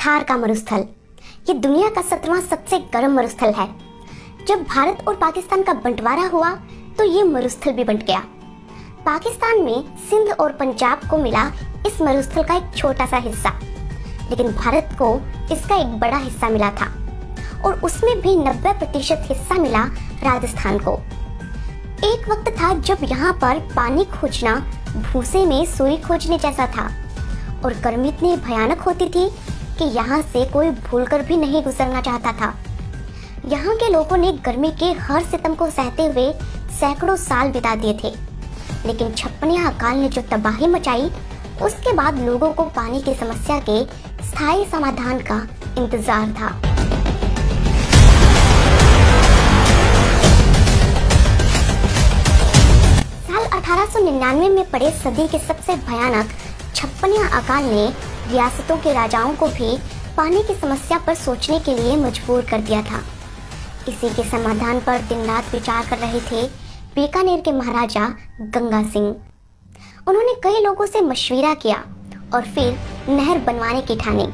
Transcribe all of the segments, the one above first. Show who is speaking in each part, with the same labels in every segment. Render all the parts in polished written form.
Speaker 1: थार का मरुस्थल। ये दुनिया का 17वां सबसे गर्म मरुस्थल है। जब भारत और पाकिस्तान का बंटवारा हुआ तो ये मरुस्थल भी बंट गया। पाकिस्तान में सिंध और पंजाब को मिला इस मरुस्थल का एक छोटा सा हिस्सा, लेकिन भारत को इसका एक बड़ा हिस्सा मिला था और उसमें भी 90% हिस्सा मिला राजस्थान को। एक वक्त था जब यहाँ पर पानी खोजना भूसे में सुई खोजने जैसा था और गर्मी इतनी भयानक होती थी कि यहाँ से कोई भूलकर भी नहीं गुजरना चाहता था। यहाँ के लोगों ने गर्मी के हर सितम को सहते हुए सैकड़ों साल बिता दिए थे, लेकिन छप्पनिया अकाल ने जो तबाही मचाई, उसके बाद लोगों को पानी की समस्या के स्थायी समाधान का इंतजार था। साल 1899 में पड़े सदी के सबसे भयानक छप्पनिया अकाल ने रियासतों के राजाओं को भी पानी की समस्या पर सोचने के लिए मजबूर कर दिया था। इसी के समाधान पर दिन रात विचार कर रहे थे बीकानेर के महाराजा गंगा सिंह। उन्होंने कई लोगों से मशविरा किया और फिर नहर बनवाने की ठानी।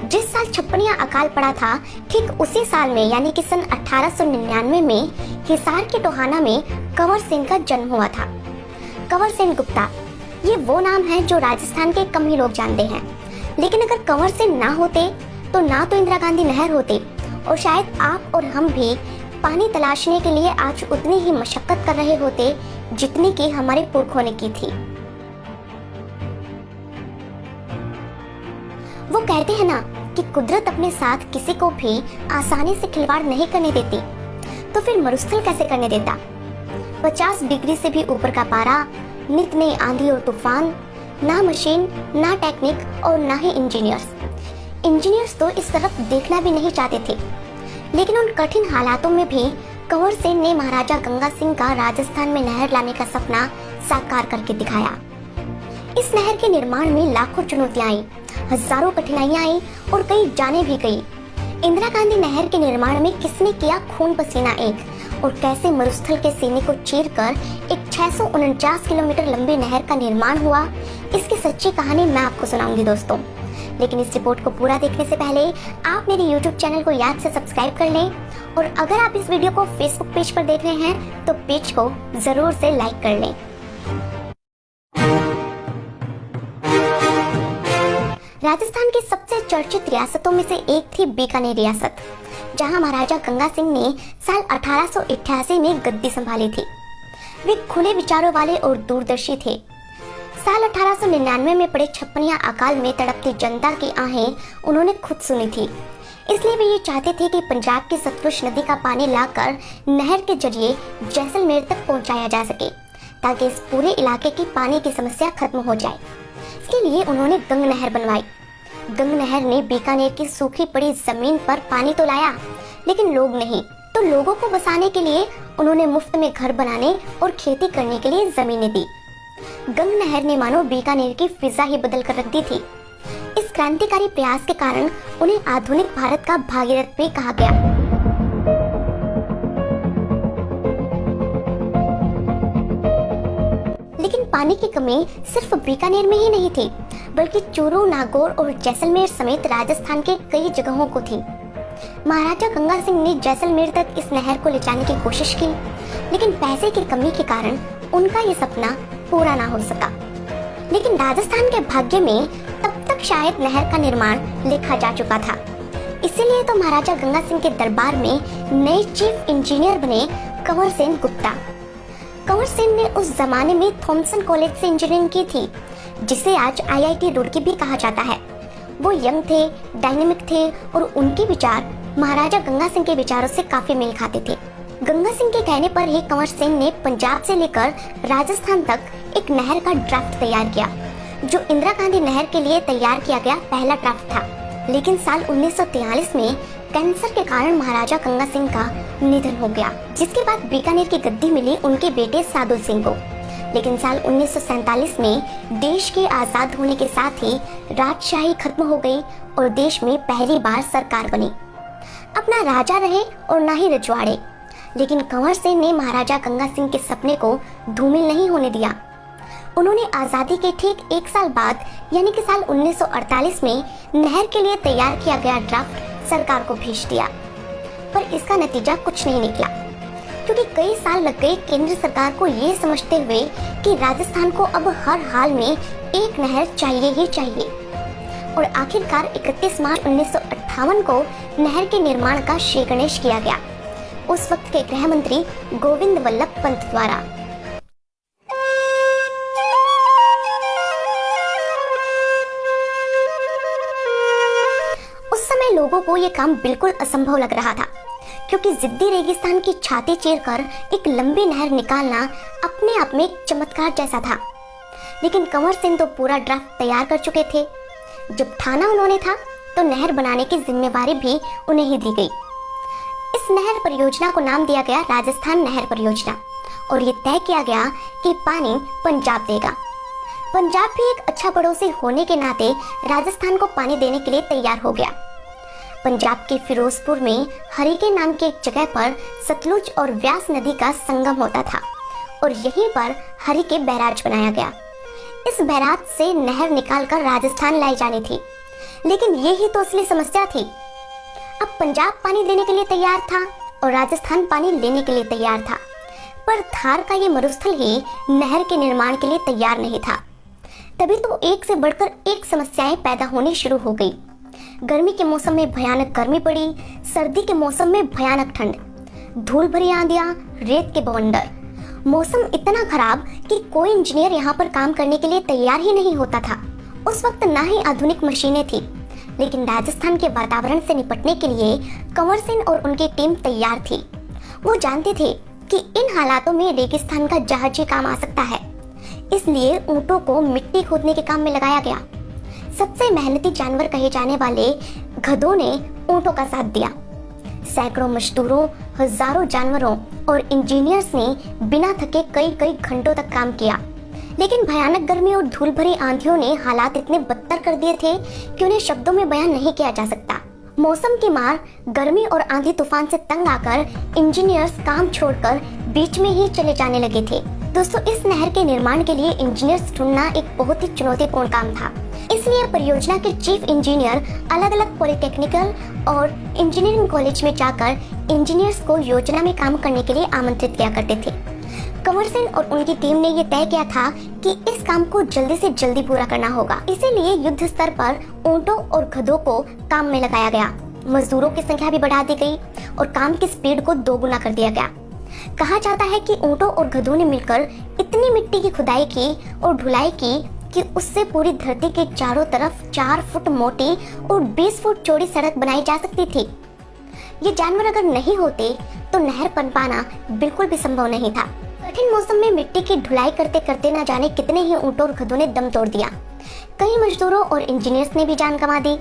Speaker 1: जिस साल छप्पनिया अकाल पड़ा था, ठीक उसी साल में यानी कि सन 1899 में हिसार के टोहाना में कंवर सेन का जन्म हुआ था। कंवर सेन गुप्ता, ये वो नाम है जो राजस्थान के कम ही लोग जानते हैं, लेकिन अगर कंवर सेन ना होते तो ना तो इंदिरा गांधी नहर होते और शायद आप और हम भी पानी तलाशने के लिए आज उतनी ही मशक्कत कर रहे होते जितनी कि हमारे पुरखों ने की थी। वो कहते हैं ना कि कुदरत अपने साथ किसी को भी आसानी से खिलवाड़ नहीं करने देती, तो फिर मरुस्थल कैसे करने देता। 50 डिग्री से भी ऊपर का पारा, नित नई आंधी और तूफान, ना मशीन, ना टेक्निक और ना ही इंजीनियर्स तो इस तरफ देखना भी नहीं चाहते थे। लेकिन उन कठिन हालातों में भी कंवर सेन ने महाराजा गंगा सिंह का राजस्थान में नहर लाने का सपना साकार करके दिखाया। इस नहर के निर्माण में लाखों चुनौतियां आई, हजारों कठिनाइयां आई और कई जाने भी गई। इंदिरा गांधी नहर के निर्माण में किसने किया खून पसीना एक, और कैसे मरुस्थल के सीने को चीरकर एक 649 किलोमीटर लंबी नहर का निर्माण हुआ, इसकी सच्ची कहानी मैं आपको सुनाऊंगी दोस्तों। लेकिन इस रिपोर्ट को पूरा देखने से पहले आप मेरे YouTube चैनल को याद से सब्सक्राइब कर लें, और अगर आप इस वीडियो को Facebook पेज पर देख रहे हैं तो पेज को जरूर से लाइक कर लें। राजस्थान की सबसे चर्चित रियासतों में से एक थी बीकानेर रियासत, जहां महाराजा गंगा सिंह ने साल 1888 में गद्दी संभाली थी। वे खुले विचारों वाले और दूरदर्शी थे। साल 1899 में पड़े छप्पनिया अकाल में तड़पती जनता की आहें उन्होंने खुद सुनी थी, इसलिए वे ये चाहते थे कि पंजाब की सतलुज नदी का पानी लाकर नहर के जरिए जैसलमेर तक पहुंचाया जा सके, ताकि इस पूरे इलाके की पानी की समस्या खत्म हो जाए। इसके लिए उन्होंने गंग नहर बनवाई। गंग नहर ने बीकानेर की सूखी पड़ी जमीन पर पानी तो लाया, लेकिन लोग नहीं, तो लोगों को बसाने के लिए उन्होंने मुफ्त में घर बनाने और खेती करने के लिए जमीनें दी। गंग नहर ने मानो बीकानेर की फिजा ही बदल कर रख दी थी। इस क्रांतिकारी प्रयास के कारण उन्हें आधुनिक भारत का भागीरथ भी कहा गया। लेकिन पानी की कमी सिर्फ बीकानेर में ही नहीं थी, बल्कि चूरू, नागौर और जैसलमेर समेत राजस्थान के कई जगहों को थी। महाराजा गंगा सिंह ने जैसलमेर तक इस नहर को ले जाने की कोशिश की, लेकिन पैसे की कमी के कारण उनका ये सपना पूरा ना हो सका। लेकिन राजस्थान के भाग्य में तब तक शायद नहर का निर्माण लिखा जा चुका था। इसीलिए तो महाराजा गंगा सिंह के दरबार में नए चीफ इंजीनियर बने कंवर सेन गुप्ता। कंवर सेन ने उस जमाने में थॉमसन कॉलेज से इंजीनियरिंग की थी, जिसे आज IIT रुड़की भी कहा जाता है। वो यंग थे, डायनेमिक थे और उनके विचार महाराजा गंगा सिंह के विचारों से काफी मेल खाते थे। गंगा सिंह के कहने पर ही कंवर सेन ने पंजाब से लेकर राजस्थान तक एक नहर का ड्राफ्ट तैयार किया, जो इंदिरा गांधी नहर के लिए तैयार किया गया पहला ड्राफ्ट था। लेकिन साल 1943 में कैंसर के कारण महाराजा गंगा सिंह का निधन हो गया, जिसके बाद बीकानेर की गद्दी मिली उनके बेटे सादुल सिंह को। लेकिन साल 1947 में देश के आजाद होने के साथ ही राजशाही खत्म हो गई और देश में पहली बार सरकार बनी। अपना राजा रहे और ना ही रजवाड़े, लेकिन कंवर सेन ने महाराजा गंगा सिंह के सपने को धूमिल नहीं होने दिया। उन्होंने आज़ादी के ठीक 1 साल बाद यानी कि साल 1948 में नहर के लिए तैयार किया गया ड्राफ्ट सरकार को भेज दिया, पर इसका नतीजा कुछ नहीं निकला, क्योंकि कई साल लग गए केंद्र सरकार को ये समझते हुए कि राजस्थान को अब हर हाल में एक नहर चाहिए ही चाहिए। और आखिरकार 31 मार्च 1958 को नहर के निर्माण का श्री गणेश किया गया, उस वक्त के गृह मंत्री गोविंद वल्लभ पंत द्वारा। उस समय लोगों को यह काम बिल्कुल असंभव लग रहा था, क्योंकि जिद्दी रेगिस्तान की छाती चीरकर एक लंबी नहर निकालना अपने आप में एक चमत्कार जैसा था। लेकिन कंवर सिंह तो पूरा ड्राफ्ट तैयार कर चुके थे। जब ठाना उन्होंने था तो नहर बनाने की जिम्मेवारी भी उन्हें ही दी गई। इस नहर परियोजना को नाम दिया गया राजस्थान नहर परियोजना, और ये तय किया गया कि पानी पंजाब देगा। पंजाब भी एक अच्छा पड़ोसी होने के नाते राजस्थान को पानी देने के लिए तैयार हो गया। पंजाब के फिरोजपुर में हरिके नाम की एक जगह पर सतलुज और व्यास नदी का संगम होता था, और यहीं पर हरिके बैराज बनाया गया। इस बैराज से नहर निकालकर राजस्थान लाई जानी थी, लेकिन ये ही तो असली समस्या थी। अब पंजाब पानी देने के लिए तैयार था और राजस्थान पानी लेने के लिए तैयार था, पर थार का ये मरुस्थल ही नहर के निर्माण के लिए तैयार नहीं था। तभी तो एक से बढ़कर एक समस्याएं पैदा होनी शुरू हो गई। गर्मी के मौसम में भयानक गर्मी पड़ी, सर्दी के मौसम में भयानक ठंड, धूल भरी आंधियां, रेत के बवंडर। मौसम इतना खराब कि कोई इंजीनियर यहाँ पर काम करने के लिए तैयार ही नहीं होता था। उस वक्त ना ही आधुनिक मशीनें थी, लेकिन राजस्थान के वातावरण से निपटने के लिए कंवर सिंह और उनकी टीम तैयार थी। वो जानते थे कि इन हालातों में रेगिस्तान का जहाजी काम आ सकता है, इसलिए ऊंटों को मिट्टी खोदने के काम में लगाया गया। सबसे मेहनती जानवर कहे जाने वाले गधों ने ऊंटों का साथ दिया। सैकड़ों मजदूरों, हजारों जानवरों और इंजीनियर्स ने बिना थके कई घंटों तक काम किया। लेकिन भयानक गर्मी और धूल भरी आंधियों ने हालात इतने बदतर कर दिए थे कि उन्हें शब्दों में बयान नहीं किया जा सकता। मौसम की मार, गर्मी और आंधी तूफान से तंग आकर इंजीनियर्स काम छोड़कर बीच में ही चले जाने लगे थे। दोस्तों, इस नहर के निर्माण के लिए इंजीनियर्स ढूंढना एक बहुत ही चुनौतीपूर्ण काम था। इसलिए परियोजना के चीफ इंजीनियर अलग अलग पॉलिटेक्निकल और इंजीनियरिंग कॉलेज में जाकर इंजीनियर्स को योजना में काम करने के लिए आमंत्रित किया करते थे। कंवर सिंह और उनकी टीम ने यह तय किया था कि इस काम को जल्दी से जल्दी पूरा करना होगा। इसीलिए युद्ध स्तर पर ऊंटों और गधों को काम में लगाया गया। मजदूरों की संख्या भी बढ़ा दी गई और काम की स्पीड को दोगुना कर दिया गया। कहा जाता है कि ऊंटों और गधों ने मिलकर इतनी मिट्टी की खुदाई की और ढुलाई की कि उससे पूरी धरती के चारों तरफ 4 फुट मोटी और 20 फुट चौड़ी सड़क बनाई जा सकती थी। ये जानवर अगर नहीं होते तो नहर बन पाना बिल्कुल भी संभव नहीं था। कठिन मौसम में मिट्टी की ढुलाई करते करते न जाने कितने ही ऊंटों और गधों ने दम तोड़ दिया। कई मजदूरों और इंजीनियर्स ने भी जान गंवा दी,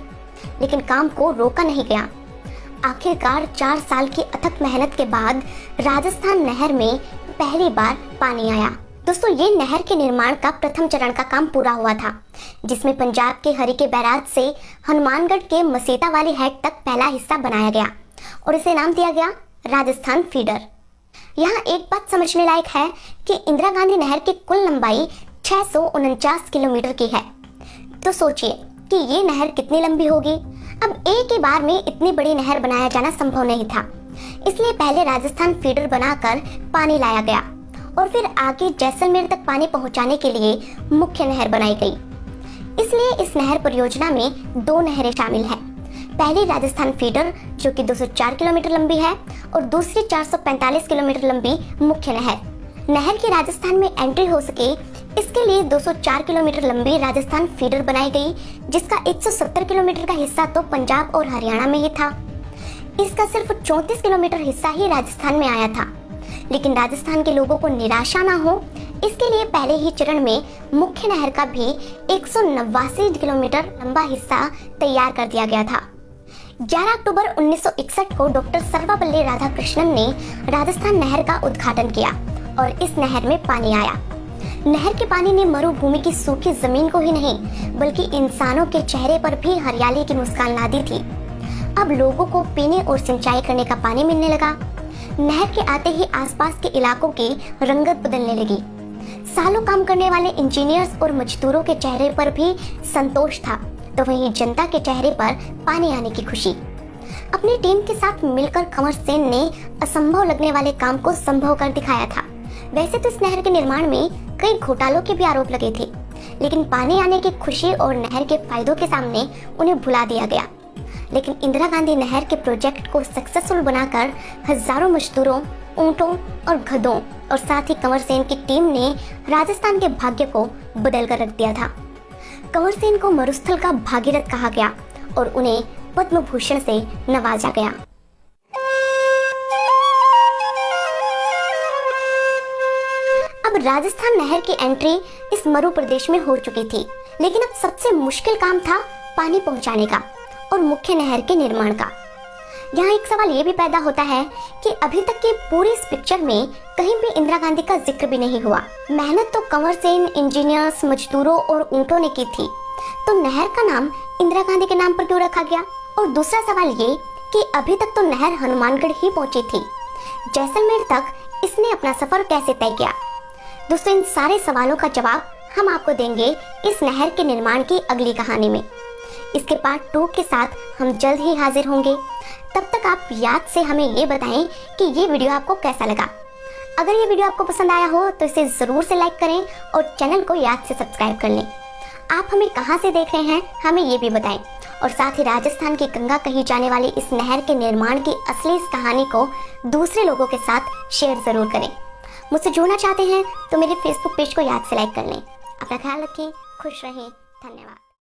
Speaker 1: लेकिन काम को रोका नहीं गया। आखिरकार 4 साल की अथक मेहनत के बाद राजस्थान नहर में पहली बार पानी आया। दोस्तों, ये नहर के निर्माण का प्रथम चरण का काम पूरा हुआ था, जिसमें पंजाब के हरिके बैराज से हनुमानगढ़ के मसीता वाली हेड तक पहला हिस्सा बनाया गया और इसे नाम दिया गया राजस्थान फीडर। यहाँ एक बात समझने लायक है कि इंदिरा गांधी नहर की कुल लंबाई 649 किलोमीटर की है। तो सोचिए कि ये नहर कितनी लंबी होगी। अब एक ही बार में इतनी बड़ी नहर बनाया जाना संभव नहीं था, इसलिए पहले राजस्थान फीडर बनाकर पानी लाया गया और फिर आगे जैसलमेर तक पानी पहुंचाने के लिए मुख्य नहर बनाई गई। इसलिए इस नहर परियोजना में 2 नहरें शामिल हैं। पहली राजस्थान फीडर जो कि 204 किलोमीटर लंबी है और दूसरी 445 किलोमीटर लंबी मुख्य नहर की राजस्थान में एंट्री हो सके, इसके लिए 204 किलोमीटर लंबी राजस्थान फीडर बनाई गई, जिसका 170 किलोमीटर का हिस्सा तो पंजाब और हरियाणा में ही था। इसका सिर्फ 34 किलोमीटर हिस्सा ही राजस्थान में आया था। लेकिन राजस्थान के लोगों को निराशा ना हो, इसके लिए पहले ही चरण में मुख्य नहर का भी 189 किलोमीटर लंबा हिस्सा तैयार कर दिया गया था। 11 अक्टूबर 1961 को डॉक्टर सर्वपल्ली राधाकृष्णन ने राजस्थान नहर का उद्घाटन किया और इस नहर में पानी आया। नहर के पानी ने मरुभूमि की सूखी जमीन को ही नहीं बल्कि इंसानों के चेहरे पर भी हरियाली की मुस्कान ला दी थी। अब लोगों को पीने और सिंचाई करने का पानी मिलने लगा। नहर के आते ही आसपास के इलाकों की रंगत बदलने लगी। सालों काम करने वाले इंजीनियर्स और मजदूरों के चेहरे पर भी संतोष था, तो वहीं जनता के चेहरे पर पानी आने की खुशी। अपनी टीम के साथ मिलकर कंवर सेन ने असंभव लगने वाले काम को संभव कर दिखाया था। वैसे तो इस नहर के निर्माण में कई घोटालों के भी आरोप लगे थे, लेकिन पानी आने की खुशी और नहर के फायदों के सामने उन्हें भुला दिया गया। लेकिन इंदिरा गांधी नहर के प्रोजेक्ट को सक्सेसफुल बनाकर हजारों मजदूरों, ऊंटों और गधों और साथ ही कंवर सेन की टीम ने राजस्थान के भाग्य को बदल कर रख दिया था। कंवर सेन को मरुस्थल का भागीरथ कहा गया और उन्हें पद्म भूषण से नवाजा गया। अब राजस्थान नहर की एंट्री इस मरु प्रदेश में हो चुकी थी, लेकिन अब सबसे मुश्किल काम था पानी पहुंचाने का और मुख्य नहर के निर्माण का। यहाँ एक सवाल ये भी पैदा होता है कि अभी तक की पूरी इस पिक्चर में कहीं भी इंदिरा गांधी का जिक्र भी नहीं हुआ। मेहनत तो कंवर सेन, इंजीनियर्स, मजदूरों और ऊंटों ने की थी, तो नहर का नाम इंदिरा गांधी के नाम पर क्यों रखा गया? और दूसरा सवाल ये कि अभी तक तो नहर हनुमानगढ़ ही पहुंची थी, जैसलमेर तक इसने अपना सफर कैसे तय किया? दोस्तों, इन सारे सवालों का जवाब हम आपको देंगे इस नहर के निर्माण की अगली कहानी में। इसके पार्ट 2 के साथ हम जल्द ही हाजिर होंगे। तब तक आप याद से हमें ये बताएं कि ये वीडियो आपको कैसा लगा। अगर ये वीडियो आपको पसंद आया हो तो इसे ज़रूर से लाइक करें और चैनल को याद से सब्सक्राइब कर लें। आप हमें कहाँ से देख रहे हैं हमें ये भी बताएं, और साथ ही राजस्थान की गंगा कही जाने वाली इस नहर के निर्माण की असली इस कहानी को दूसरे लोगों के साथ शेयर ज़रूर करें। मुझसे जुड़ना चाहते हैं तो मेरे फेसबुक पेज को याद से लाइक कर लें। अपना ख्याल रखें, खुश रहें, धन्यवाद।